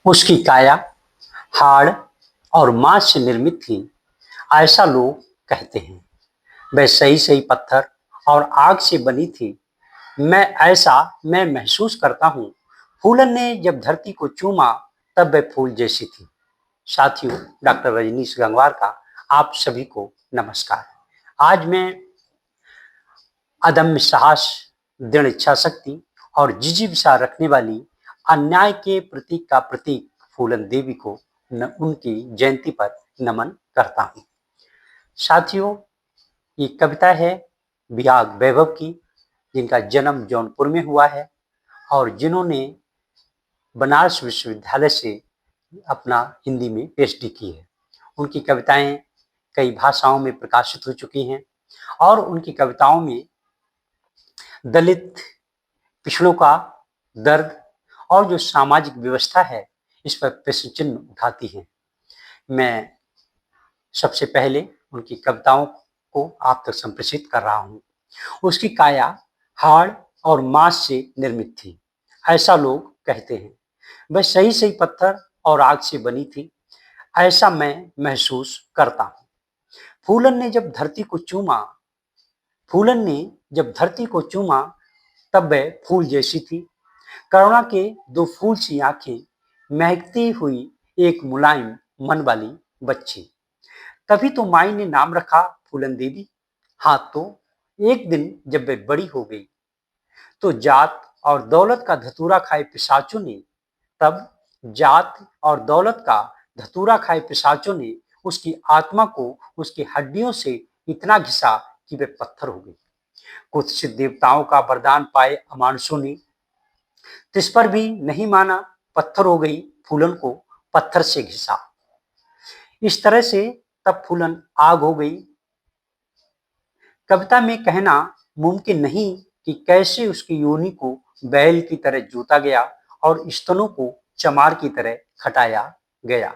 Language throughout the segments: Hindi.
उसकी काया हाड़ और मांस से निर्मित थी, ऐसा लोग कहते हैं। वह सही सही पत्थर और आग से बनी थी। मैं महसूस करता हूँ। फूलन ने जब धरती को चूमा तब वह फूल जैसी थी। साथियों, डॉक्टर रजनीश गंगवार का आप सभी को नमस्कार। आज मैं अदम्य साहस, दृढ़ इच्छा शक्ति और जिजीविषा रखने वाली अन्याय के प्रतीक का प्रतीक फूलन देवी को उनकी जयंती पर नमन करता हूँ। साथियों, ये कविता है विहाग वैभव की, जिनका जन्म जौनपुर में हुआ है और जिन्होंने बनारस विश्वविद्यालय से अपना हिंदी में पीएचडी की है। उनकी कविताएं कई भाषाओं में प्रकाशित हो चुकी हैं और उनकी कविताओं में दलित पिछड़ों का दर्द और जो सामाजिक व्यवस्था है, इस पर प्रश्न चिन्ह उठाती हैं। मैं सबसे पहले उनकी कविताओं को आप तक संप्रेषित कर रहा हूँ। उसकी काया हाड़ और मांस से निर्मित थी, ऐसा लोग कहते हैं। वह सही सही पत्थर और आग से बनी थी, ऐसा मैं महसूस करता हूँ। फूलन ने जब धरती को चूमा तब वह फूल जैसी थी। करुणा के दो फूल सी आंखें, महकती हुई एक मुलायम मन वाली बच्ची। तभी तो माई ने नाम रखा फूलन देवी। हाँ, तो एक दिन जब वह बड़ी हो गई तो जात और दौलत का धतूरा खाए पिशाचों ने उसकी आत्मा को उसकी हड्डियों से इतना घिसा कि वे पत्थर हो गई। कुत्सित देवताओं का वरदान पाए अमानुषों ने तिस पर भी नहीं माना, पत्थर हो गई, फूलन को पत्थर से घिसा। इस तरह से तब फूलन आग हो गई। कविता में कहना मुमकिन नहीं कि कैसे उसकी योनि को बैल की तरह जोता गया और स्तनों को चमार की तरह खटाया गया।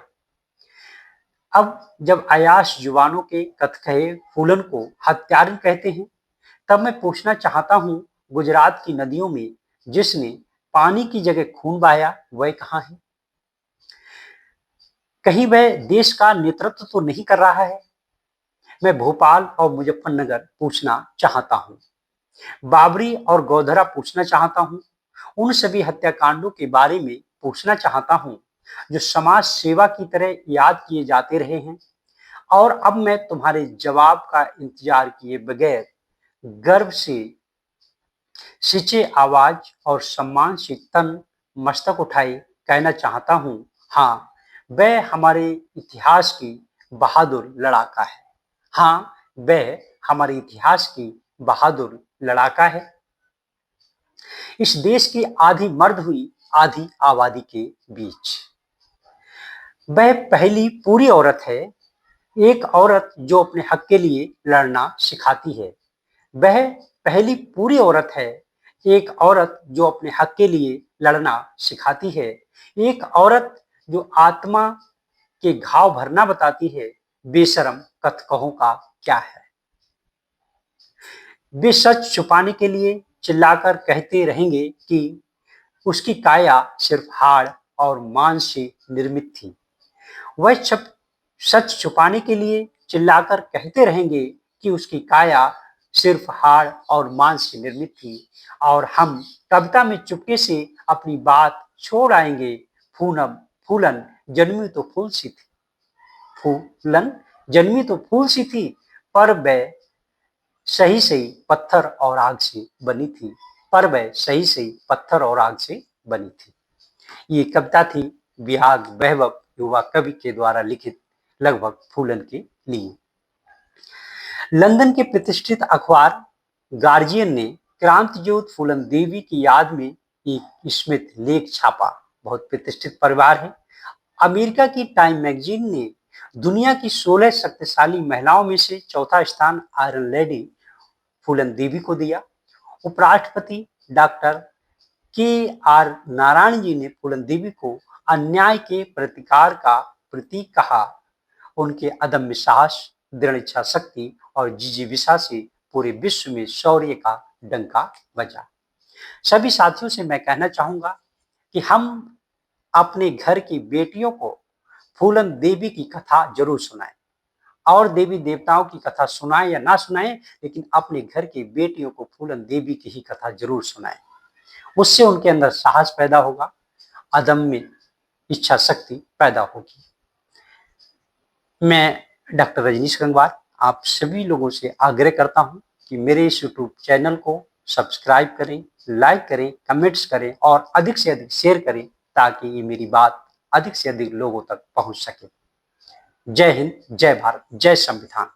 अब जब अयाश जुबानों के कथकहे फूलन को हत्यारन कहते हैं, तब मैं पूछना चाहता हूँ, गुजरात की नदियों में जिसने पानी की जगह खून बहाया, वह कहाँ है? कहीं वह देश का नेतृत्व तो नहीं कर रहा है? मैं भोपाल और मुजफ्फरनगर पूछना चाहता हूँ, बाबरी और गोधरा पूछना चाहता हूँ, उन सभी हत्याकांडों के बारे में पूछना चाहता हूँ जो समाज सेवा की तरह याद किए जाते रहे हैं। और अब मैं तुम्हारे जवाब का इंतजार किए बगैर गर्व से सिंचे आवाज और सम्मान से तन मस्तक उठाए कहना चाहता हूँ, हाँ, वह हमारे इतिहास की बहादुर लड़ाका है। हाँ, वह हमारे इतिहास की बहादुर लड़ाका है। इस देश की आधी मर्द हुई, आधी आबादी के बीच वह पहली पूरी औरत है, एक औरत जो अपने हक के लिए लड़ना सिखाती है। वह पहली पूरी औरत है, एक औरत जो अपने हक के लिए लड़ना सिखाती है, एक औरत जो आत्मा के घाव भरना बताती है। बेशरम कथकहों का क्या है? वे सच छुपाने के लिए चिल्लाकर कहते रहेंगे कि उसकी काया सिर्फ हाड़ और मांस से निर्मित थी। वह सच छुपाने के लिए चिल्लाकर कहते रहेंगे कि उसकी काया सिर्फ हाड़ और मांस से निर्मित थी, और हम कविता में चुपके से अपनी बात छोड़ आएंगे। फूलन जन्मी तो फूल सी थी, फूलन जन्मी तो फूल सी थी, पर वह सही सही पत्थर और आग से बनी थी। ये कविता थी विहाग वैभव युवा कवि के द्वारा लिखित, लगभग फूलन के लिए। लंदन के प्रतिष्ठित अखबार गार्जियन ने क्रांतिज्योत फूलन देवी की याद में एक स्मित लेख छापा। बहुत प्रतिष्ठित परिवार है। अमेरिका की टाइम मैगजीन ने दुनिया की 16 शक्तिशाली महिलाओं में से चौथा स्थान आयरन लेडी फूलन देवी को दिया। उपराष्ट्रपति डॉक्टर के.आर. नारायण जी ने फूलन देवी को अन्याय के प्रतिकार का प्रतीक कहा। उनके अदम्य साहस, दृढ़ इच्छा शक्ति और जिजीविषा से पूरे विश्व में शौर्य का डंका बजा। सभी साथियों से मैं कहना चाहूंगा कि हम अपने घर की बेटियों को फूलन देवी की कथा जरूर सुनाएं। और देवी देवताओं की कथा सुनाएं या ना सुनाएं, लेकिन अपने घर की बेटियों को फूलन देवी की ही कथा जरूर सुनाएं। उससे उनके अंदर साहस पैदा होगा, अदम्य इच्छा शक्ति पैदा होगी। मैं डॉक्टर रजनीश गंगवार आप सभी लोगों से आग्रह करता हूं कि मेरे इस यूट्यूब चैनल को सब्सक्राइब करें, लाइक करें, कमेंट्स करें और अधिक से अधिक शेयर करें, ताकि ये मेरी बात अधिक से अधिक लोगों तक पहुंच सके। जय हिंद, जय भारत, जय संविधान।